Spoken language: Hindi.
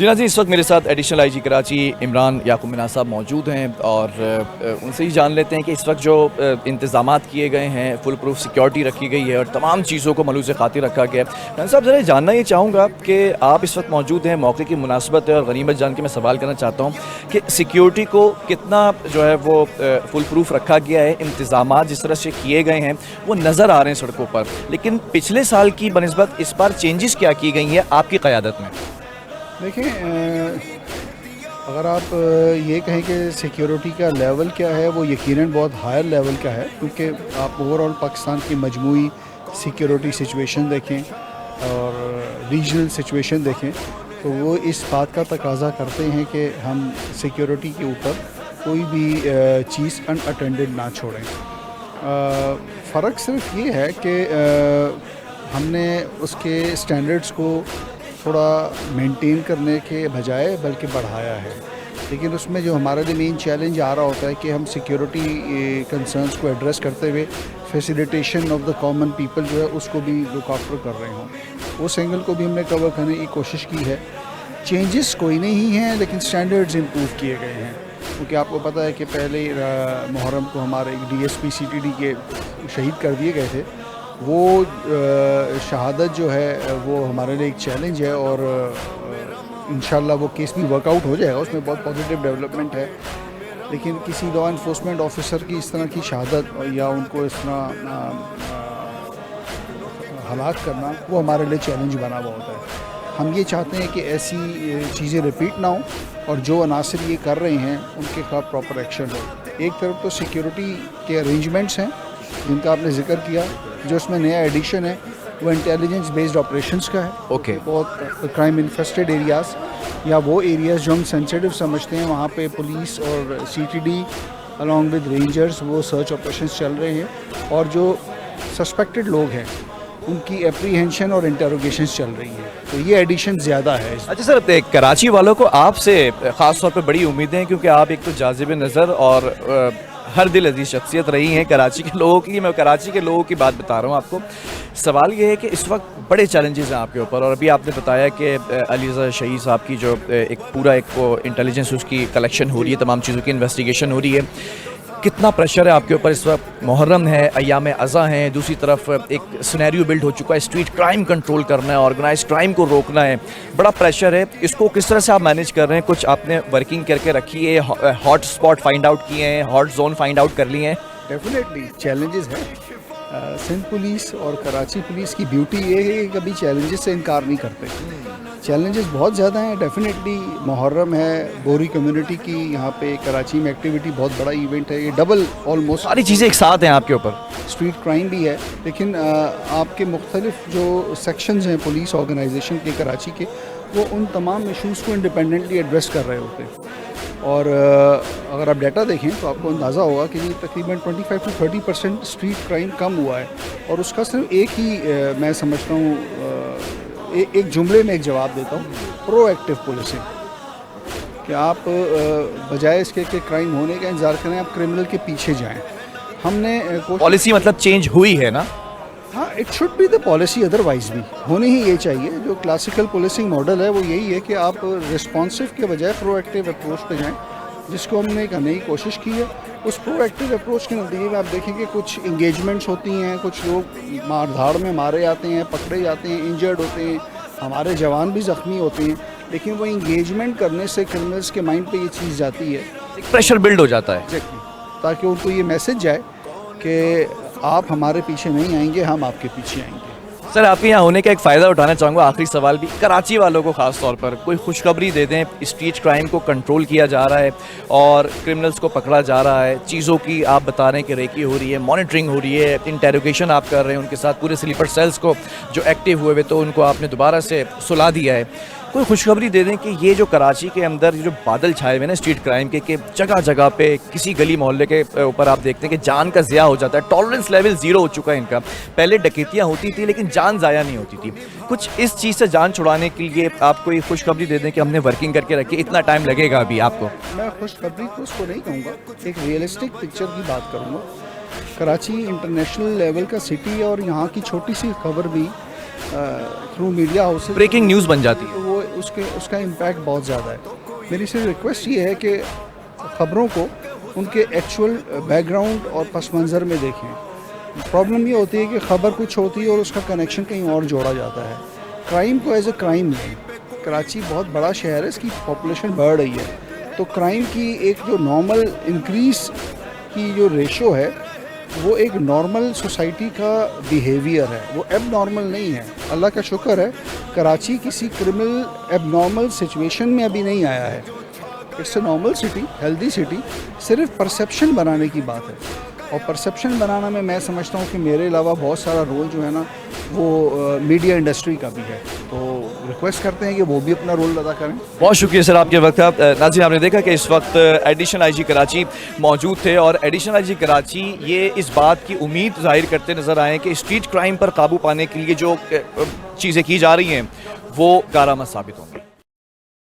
जी नाज़रीन, इस वक्त मेरे साथ एडिशनल आईजी कराची इमरान याकूब मीना साहब मौजूद हैं और उनसे ही जान लेते हैं कि इस वक्त जो इंतज़ामात किए गए हैं, फुल प्रूफ सिक्योरिटी रखी गई है और तमाम चीज़ों को मलूज़ खातिर रखा गया है। मीना साहब, ज़रा जानना ये चाहूँगा कि आप इस वक्त मौजूद हैं, मौके की मुनासबत है और गनीमत जान के मैं सवाल करना चाहता हूँ कि सिक्योरिटी को कितना जो है वो फुल प्रूफ रखा गया है, इंतज़ामात जिस तरह से किए गए हैं वो नज़र आ रहे हैं सड़कों पर, लेकिन पिछले साल की बनस्बत इस बार चेंजेस क्या की गई हैं आपकी क़यादत में? देखिए, अगर आप ये कहें कि सिक्योरिटी का लेवल क्या है, वो यकीनन बहुत हायर लेवल का है, क्योंकि आप ओवरऑल पाकिस्तान की मजमूई सिक्योरिटी सिचुएशन देखें और रीजनल सिचुएशन देखें तो वो इस बात का तकाजा करते हैं कि हम सिक्योरिटी के ऊपर कोई भी चीज़ अनअटेंडेड ना छोड़ें। फ़र्क सिर्फ ये है कि हमने उसके स्टैंडर्ड्स को थोड़ा मेंटेन करने के बजाय बल्कि बढ़ाया है, लेकिन उसमें जो हमारे लिए मेन चैलेंज आ रहा होता है कि हम सिक्योरिटी कंसर्न्स को एड्रेस करते हुए facilitation of the common people जो है उसको भी लुक आफ्टर कर रहे हों। उस एंगल को भी हमने कवर करने की कोशिश की है। चेंजेस कोई नहीं हैं, लेकिन स्टैंडर्ड्स इम्प्रूव किए गए हैं, क्योंकि आपको पता है कि पहले मुहर्रम को हमारे DSP CTD के शहीद कर दिए गए थे। वो शहादत जो है वो हमारे लिए एक चैलेंज है और इंशाल्लाह वो केस भी वर्कआउट हो जाएगा, उसमें बहुत पॉजिटिव डेवलपमेंट है। लेकिन किसी लॉ इन्फोर्समेंट ऑफिसर की इस तरह की शहादत या उनको इस तरह हलाक करना वो हमारे लिए चैलेंज बना हुआ होता है। हम ये चाहते हैं कि ऐसी चीज़ें रिपीट ना हो और जो अनासर ये कर रहे हैं उनके खिलाफ प्रॉपर एक्शन हो। एक तरफ तो सिक्योरिटी के अरेंजमेंट्स हैं जिनका आपने जिक्र किया, जो उसमें नया एडिशन है वो इंटेलिजेंस बेस्ड ऑपरेशंस का है। ओके। बहुत क्राइम इन्फेस्टेड एरियाज़ या वो एरियाज़ जो हम सेंसिटिव समझते हैं वहाँ पे पुलिस और CTD अलॉन्ग विद रेंजर्स वो सर्च ऑपरेशंस चल रहे हैं और जो सस्पेक्टेड लोग हैं उनकी एप्रीहेंशन और इंटेरोगेशंस चल रही हैं, तो ये एडिशन ज़्यादा है। अच्छा सर, कराची वालों को आपसे ख़ास तौर पे बड़ी उम्मीदें हैं, क्योंकि आप एक तो जाज़िब नज़र और हर दिल अजीज़ शख्सियत रही हैं कराची के लोगों की। मैं कराची के लोगों की बात बता रहा हूँ आपको। सवाल ये है कि इस वक्त बड़े चैलेंजेस हैं आपके ऊपर, और अभी आपने बताया कि अलीज़ा शहीद साहब की जो एक पूरा एक वो इंटेलिजेंस उसकी कलेक्शन हो रही है, तमाम चीज़ों की इन्वेस्टिगेशन हो रही है। कितना प्रेशर है आपके ऊपर इस वक्त? मुहर्रम है, अय्याम अज़ा हैं, दूसरी तरफ एक सिनेरियो बिल्ड हो चुका है, स्ट्रीट क्राइम कंट्रोल करना है, ऑर्गेनाइज क्राइम को रोकना है, बड़ा प्रेशर है। इसको किस तरह से आप मैनेज कर रहे हैं? कुछ आपने वर्किंग करके रखी है, हॉट स्पॉट फाइंड आउट किए हैं, हॉट जोन फाइंड आउट कर लिए हैं? डेफिनेटली चैलेंजेस हैं। सिंध पुलिस और कराची पुलिस की ब्यूटी ये है कि कभी चैलेंजेस से इनकार नहीं करते। चैलेंजेस बहुत ज़्यादा हैं। डेफिनेटली मुहर्रम है, बोरी कम्युनिटी की यहाँ पे कराची में एक्टिविटी बहुत बड़ा इवेंट है, ये डबल ऑलमोस्ट सारी चीज़ें एक साथ हैं आपके ऊपर। स्ट्रीट क्राइम भी है, लेकिन आपके मुख्तलिफ जो सेक्शंस हैं पुलिस ऑर्गेनाइजेशन के कराची के, वो उन तमाम इशूज़ को इंडिपेंडेंटली एड्रेस कर रहे होते हैं। और अगर आप डाटा देखें तो आपको अंदाज़ा होगा कि ये तकरीबन 25 से 30% स्ट्रीट क्राइम कम हुआ है, और उसका सिर्फ एक ही मैं समझता हूँ एक जुमले में एक जवाब देता हूँ, प्रोएक्टिव पुलिसिंग। कि आप बजाय इसके कि क्राइम होने का इंतज़ार करें, आप क्रिमिनल के पीछे जाएं। हमने पॉलिसी मतलब चेंज हुई है ना? हाँ, it should be the policy, otherwise भी होनी ही ये चाहिए। जो क्लासिकल पुलिसिंग मॉडल है वो यही है कि आप रिस्पॉन्सिव के बजाय प्रोएक्टिव अप्रोच पे जाएं, जिसको हमने करने की कोशिश की है। उस प्रोएक्टिव अप्रोच के नतीजे में आप देखेंगे कुछ इंगेजमेंट्स होती हैं, कुछ लोग मारधाड़ में मारे जाते हैं, पकड़े जाते हैं, इंजर्ड होते हैं, हमारे जवान भी ज़ख्मी होते हैं, लेकिन वो इंगेजमेंट करने से क्रिमिनल्स के माइंड पे ये चीज़ जाती है, एक प्रेशर बिल्ड हो जाता है। एग्जैक्टली, ताकि उनको ये मैसेज जाए कि आप हमारे पीछे नहीं आएंगे, हम आपके पीछे आएंगे। सर, आपके यहाँ होने का एक फ़ायदा उठाना चाहूँगा, आखिरी सवाल भी कराची वालों को ख़ास तौर पर कोई खुशखबरी दे दें। स्ट्रीट क्राइम को कंट्रोल किया जा रहा है और क्रिमिनल्स को पकड़ा जा रहा है, चीज़ों की आप बता रहे हैं कि रेकी हो रही है, मॉनिटरिंग हो रही है, इंटेरोगेशन आप कर रहे हैं उनके साथ, पूरे स्लीपर सेल्स को जो एक्टिव हुए तो उनको आपने दोबारा से सुला दिया है। कोई खुशखबरी दे दें कि ये जो कराची के अंदर जो बादल छाए हुए हैं स्ट्रीट क्राइम के, कि जगह जगह पे किसी गली मोहल्ले के ऊपर आप देखते हैं कि जान का ज़िया हो जाता है, टॉलरेंस लेवल ज़ीरो हो चुका है इनका। पहले डकैतियाँ होती थी लेकिन जान ज़ाया नहीं होती थी। कुछ इस चीज़ से जान छुड़ाने के लिए आप कोई खुशखबरी दे दें कि हमने वर्किंग करके रखी, इतना टाइम लगेगा अभी आपको? मैं खुशखबरी तो उसको नहीं कहूँगा, एक रियलिस्टिक पिक्चर की बात करूँगा। कराची इंटरनेशनल लेवल का सिटी है और यहाँ की छोटी सी खबर भी through media house breaking news बन जाती है। वो उसका इम्पैक्ट बहुत ज़्यादा है। मेरी सिर्फ रिक्वेस्ट ये है कि ख़बरों को उनके एक्चुअल बैकग्राउंड और पस मंज़र में देखें। प्रॉब्लम ये होती है कि ख़बर कुछ होती है और उसका कनेक्शन कहीं और जोड़ा जाता है। क्राइम को एज ए क्राइम लें। कराची बहुत बड़ा शहर है, इसकी पॉपुलेशन बढ़ रही है, तो क्राइम की एक जो नॉर्मल इंक्रीज़ की जो रेशो है वो एक नॉर्मल सोसाइटी का बिहेवियर है, वो एब नॉर्मल नहीं है। अल्लाह का शुक्र है कराची किसी क्रिमिनल एब नॉर्मल सिचुएशन में अभी नहीं आया है। It's a normal city, healthy city. सिर्फ परसेप्शन बनाने की बात है, और परसेप्शन बनाना में मैं समझता हूँ कि मेरे अलावा बहुत सारा रोल जो है ना वो मीडिया इंडस्ट्री का भी है। तो रिक्वेस्ट करते हैं कि वो भी अपना रोल अदा करें। बहुत शुक्रिया सर आपके वक्त का। नाज़रीन, आपने देखा कि इस वक्त एडिशनल आईजी कराची मौजूद थे, और एडिशनल आईजी कराची ये इस बात की उम्मीद जाहिर करते नज़र आए कि स्ट्रीट क्राइम पर काबू पाने के लिए जो चीज़ें की जा रही हैं वो कारआमद साबित होंगी।